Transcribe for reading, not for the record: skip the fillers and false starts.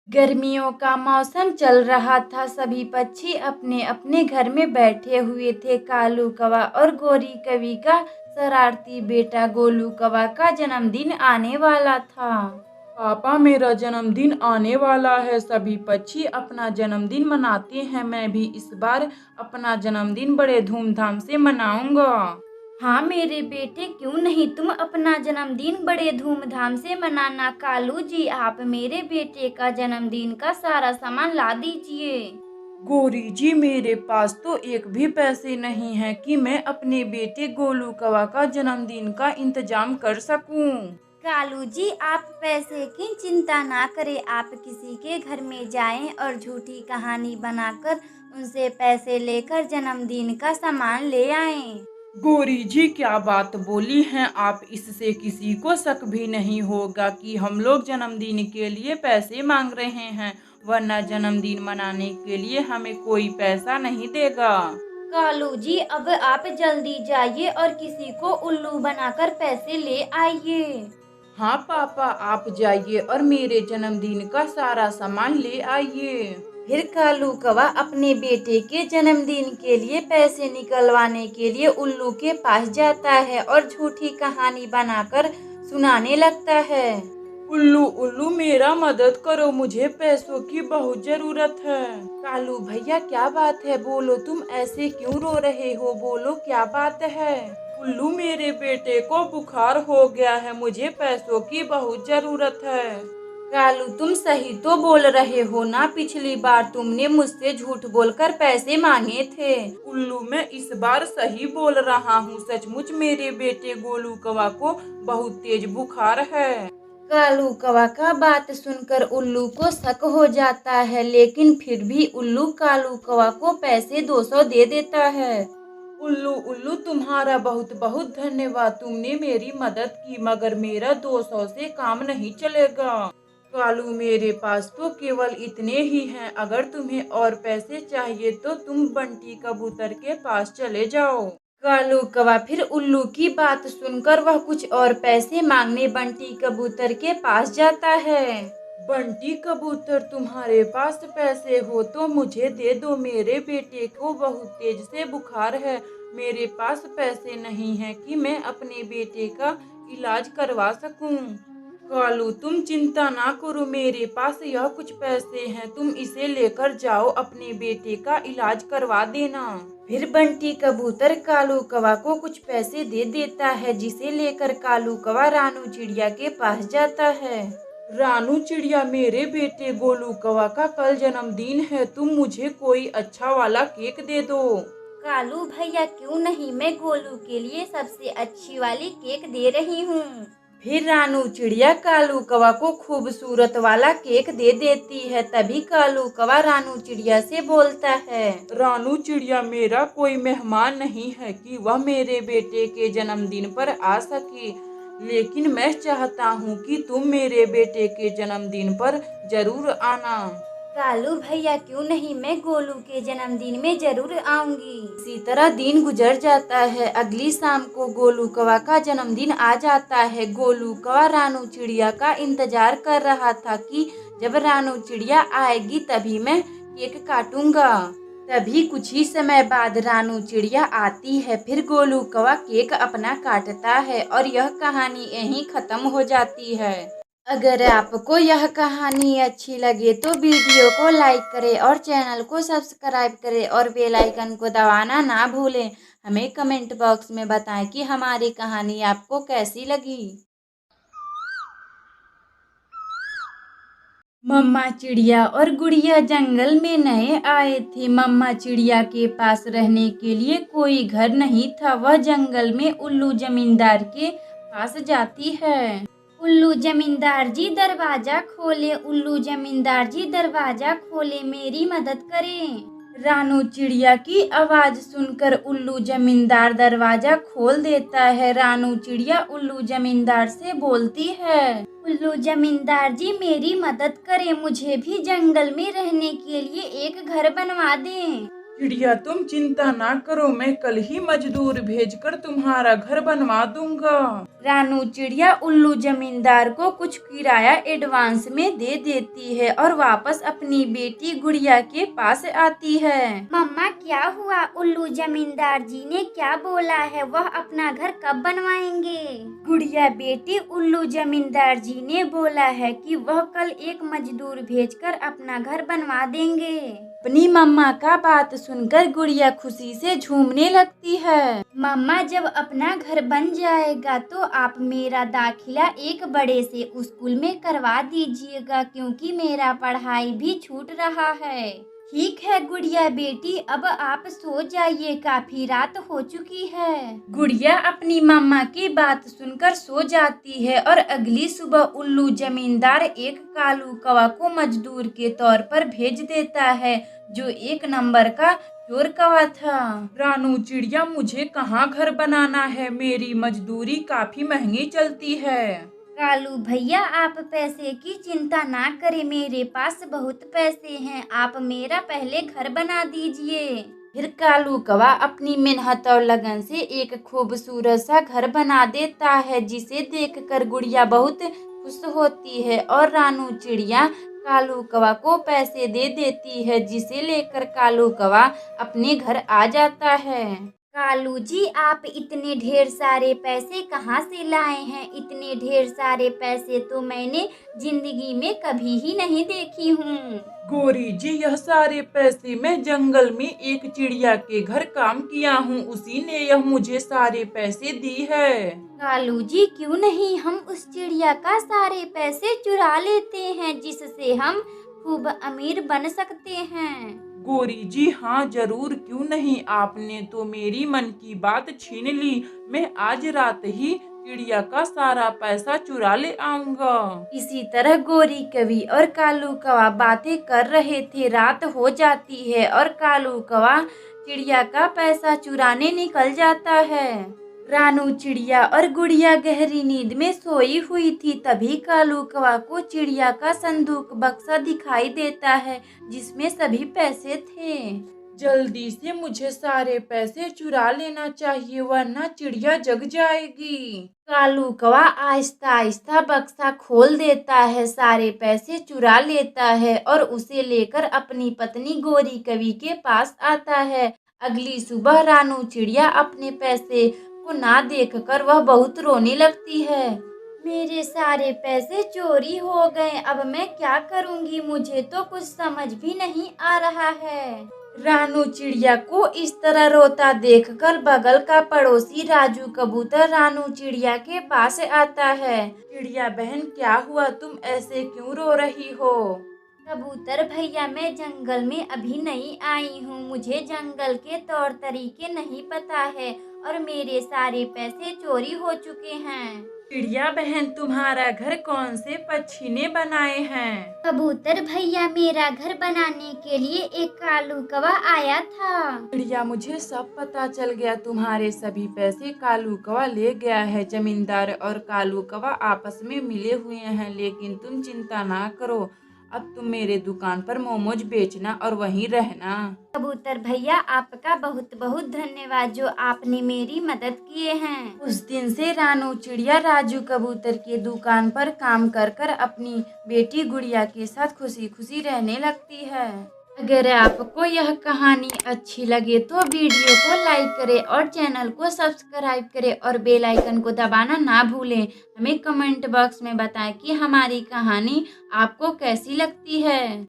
गर्मियों का मौसम चल रहा था। सभी पक्षी अपने अपने घर में बैठे हुए थे। कालू कौवा और गोरी कवि का शरारती बेटा गोलू कौवा का जन्मदिन आने वाला था। पापा, मेरा जन्मदिन आने वाला है। सभी पक्षी अपना जन्मदिन मनाते हैं। मैं भी इस बार अपना जन्मदिन बड़े धूमधाम से मनाऊंगा। हाँ मेरे बेटे, क्यों नहीं, तुम अपना जन्मदिन बड़े धूमधाम से मनाना। कालू जी, आप मेरे बेटे का जन्मदिन का सारा सामान ला दीजिए। गोरी जी, मेरे पास तो एक भी पैसे नहीं है कि मैं अपने बेटे गोलू कौवा का जन्मदिन का इंतजाम कर सकूं। कालू जी, आप पैसे की चिंता ना करें। आप किसी के घर में जाएं और झूठी कहानी बनाकर उनसे पैसे लेकर जन्मदिन का सामान ले आएं। गोरी जी, क्या बात बोली हैं आप। इससे किसी को शक भी नहीं होगा कि हम लोग जन्मदिन के लिए पैसे मांग रहे हैं, वरना जन्मदिन मनाने के लिए हमें कोई पैसा नहीं देगा। कालू जी, अब आप जल्दी जाइए और किसी को उल्लू बनाकर पैसे ले आइए। हाँ पापा, आप जाइए और मेरे जन्मदिन का सारा सामान ले आइए। फिर कालू कौवा अपने बेटे के जन्मदिन के लिए पैसे निकलवाने के लिए उल्लू के पास जाता है और झूठी कहानी बनाकर सुनाने लगता है। उल्लू उल्लू, मेरा मदद करो, मुझे पैसों की बहुत जरूरत है। कालू भैया, क्या बात है, बोलो, तुम ऐसे क्यों रो रहे हो, बोलो क्या बात है। उल्लू, मेरे बेटे को बुखार हो गया है, मुझे पैसों की बहुत जरूरत है। कालू, तुम सही तो बोल रहे हो ना, पिछली बार तुमने मुझसे झूठ बोलकर पैसे मांगे थे। उल्लू, मैं इस बार सही बोल रहा हूँ। सचमुच मेरे बेटे गोलू कौवा को बहुत तेज बुखार है। कालू कौवा का बात सुनकर उल्लू को शक हो जाता है, लेकिन फिर भी उल्लू कालू कौवा को पैसे 200 दे देता है। उल्लू उल्लू, तुम्हारा बहुत बहुत धन्यवाद, तुमने मेरी मदद की, मगर मेरा 200 से काम नहीं चलेगा। कालू, मेरे पास तो केवल इतने ही हैं। अगर तुम्हें और पैसे चाहिए तो तुम बंटी कबूतर के पास चले जाओ। कालू कौवा फिर उल्लू की बात सुनकर वह कुछ और पैसे मांगने बंटी कबूतर के पास जाता है। बंटी कबूतर, तुम्हारे पास पैसे हो तो मुझे दे दो। मेरे बेटे को बहुत तेज से बुखार है। मेरे पास पैसे नहीं हैं कि मैं अपने बेटे का इलाज करवा सकूं। कालू, तुम चिंता ना करो, मेरे पास यह कुछ पैसे हैं, तुम इसे लेकर जाओ, अपने बेटे का इलाज करवा देना। फिर बंटी कबूतर कालू कौवा को कुछ पैसे दे देता है, जिसे लेकर कालू कौवा रानू चिड़िया के पास जाता है। रानू चिड़िया, मेरे बेटे गोलू कौवा का कल जन्मदिन है, तुम मुझे कोई अच्छा वाला केक दे दो। कालू भैया, क्यों नहीं, मैं गोलू के लिए सबसे अच्छी वाली केक दे रही हूँ। फिर रानू चिड़िया कालू कौवा को खूबसूरत वाला केक दे देती है। तभी कालू कौवा रानू चिड़िया से बोलता है। रानू चिड़िया, मेरा कोई मेहमान नहीं है कि वह मेरे बेटे के जन्मदिन पर आ सके, लेकिन मैं चाहता हूँ कि तुम मेरे बेटे के जन्मदिन पर जरूर आना। कालू भैया, क्यों नहीं, मैं गोलू के जन्मदिन में जरूर आऊंगी। इसी तरह दिन गुजर जाता है। अगली शाम को गोलू कौवा का जन्मदिन आ जाता है। गोलू कौवा रानू चिड़िया का इंतजार कर रहा था कि जब रानू चिड़िया आएगी तभी मैं केक काटूंगा। तभी कुछ ही समय बाद रानू चिड़िया आती है। फिर गोलू कौवा केक अपना काटता है और यह कहानी यहीं खत्म हो जाती है। अगर आपको यह कहानी अच्छी लगे तो वीडियो को लाइक करें और चैनल को सब्सक्राइब करें और बेल आइकन को दबाना ना भूलें। हमें कमेंट बॉक्स में बताएं कि हमारी कहानी आपको कैसी लगी। मम्मा चिड़िया और गुड़िया जंगल में नए आए थे। मम्मा चिड़िया के पास रहने के लिए कोई घर नहीं था। वह जंगल में उल्लू जमींदार के पास जाती है। उल्लू जमींदार जी, दरवाजा खोले, उल्लू जमींदार जी दरवाजा खोले, मेरी मदद करें। रानू चिड़िया की आवाज सुनकर उल्लू जमींदार दरवाजा खोल देता है। रानू चिड़िया उल्लू जमींदार से बोलती है। उल्लू जमींदार जी, मेरी मदद करें, मुझे भी जंगल में रहने के लिए एक घर बनवा दें। चिड़िया तुम चिंता ना करो, मैं कल ही मजदूर भेजकर तुम्हारा घर बनवा दूंगा। रानू चिड़िया उल्लू जमींदार को कुछ किराया एडवांस में दे देती है और वापस अपनी बेटी गुड़िया के पास आती है। मम्मा क्या हुआ? उल्लू जमींदार जी ने क्या बोला है? वह अपना घर कब बनवाएंगे? गुड़िया बेटी, उल्लू जमींदार जी ने बोला है कि वह कल एक मजदूर भेजकर अपना घर बनवा देंगे। अपनी मम्मा का बात सुनकर गुड़िया खुशी से झूमने लगती है। मम्मा, जब अपना घर बन जाएगा तो आप मेरा दाखिला एक बड़े से स्कूल में करवा दीजिएगा, क्योंकि मेरा पढ़ाई भी छूट रहा है। ठीक है गुड़िया बेटी, अब आप सो जाइए, काफी रात हो चुकी है। गुड़िया अपनी मम्मा की बात सुनकर सो जाती है और अगली सुबह उल्लू जमींदार एक कालू कौवा को मजदूर के तौर पर भेज देता है, जो एक नंबर का चोर कौवा था। रानू चिड़िया, मुझे कहाँ घर बनाना है? मेरी मजदूरी काफी महंगी चलती है। कालू भैया, आप पैसे की चिंता ना करें, मेरे पास बहुत पैसे हैं, आप मेरा पहले घर बना दीजिए। फिर कालू कौवा अपनी मेहनत और लगन से एक खूबसूरत सा घर बना देता है, जिसे देखकर गुड़िया बहुत खुश होती है और रानू चिड़िया कालू कौवा को पैसे दे देती है, जिसे लेकर कालू कौवा अपने घर आ जाता है। कालू जी, आप इतने ढेर सारे पैसे कहाँ से लाए हैं? इतने ढेर सारे पैसे तो मैंने जिंदगी में कभी ही नहीं देखी हूँ। गोरी जी, यह सारे पैसे मैं जंगल में एक चिड़िया के घर काम किया हूँ, उसी ने यह मुझे सारे पैसे दी है। कालू जी, क्यों नहीं हम उस चिड़िया का सारे पैसे चुरा लेते हैं, जिससे हम खूब अमीर बन सकते हैं। गोरी जी, हाँ जरूर, क्यों नहीं। आपने तो मेरी मन की बात छीन ली। मैं आज रात ही चिड़िया का सारा पैसा चुरा ले आऊंगा। इसी तरह गोरी कवि और कालू कौवा बातें कर रहे थे। रात हो जाती है और कालू कौवा चिड़िया का पैसा चुराने निकल जाता है। रानू चिड़िया और गुड़िया गहरी नींद में सोई हुई थी। तभी कालू कौवा को चिड़िया का संदूक बक्सा दिखाई देता है, जिसमें सभी पैसे थे। जल्दी से मुझे सारे पैसे चुरा लेना चाहिए, वरना चिड़िया जग जाएगी। कालू कौवा आहिस्ता आहिस्ता बक्सा खोल देता है, सारे पैसे चुरा लेता है और उसे लेकर अपनी पत्नी गोरी कवि के पास आता है। अगली सुबह रानू चिड़िया अपने पैसे को ना देखकर वह बहुत रोने लगती है। मेरे सारे पैसे चोरी हो गए, अब मैं क्या करूंगी? मुझे तो कुछ समझ भी नहीं आ रहा है। रानू चिड़िया को इस तरह रोता देखकर बगल का पड़ोसी राजू कबूतर रानू चिड़िया के पास आता है। चिड़िया बहन, क्या हुआ? तुम ऐसे क्यों रो रही हो? कबूतर भैया, मैं जंगल में अभी नई आई हूँ, मुझे जंगल के तौर तरीके नहीं पता है और मेरे सारे पैसे चोरी हो चुके हैं। चिड़िया बहन, तुम्हारा घर कौन से पक्षी ने बनाए हैं? कबूतर भैया, मेरा घर बनाने के लिए एक कालू कौवा आया था। चिड़िया, मुझे सब पता चल गया। तुम्हारे सभी पैसे कालू कौवा ले गया है। जमींदार और कालू कौवा आपस में मिले हुए हैं, लेकिन तुम चिंता ना करो। अब तुम मेरे दुकान पर मोमोज बेचना और वहीं रहना। कबूतर भैया, आपका बहुत बहुत धन्यवाद, जो आपने मेरी मदद किए हैं। उस दिन से रानू चिड़िया राजू कबूतर की दुकान पर काम कर कर अपनी बेटी गुड़िया के साथ खुशी खुशी रहने लगती है। अगर आपको यह कहानी अच्छी लगे तो वीडियो को लाइक करें और चैनल को सब्सक्राइब करें और बेल आइकन को दबाना ना भूलें। हमें कमेंट बॉक्स में बताएं कि हमारी कहानी आपको कैसी लगती है।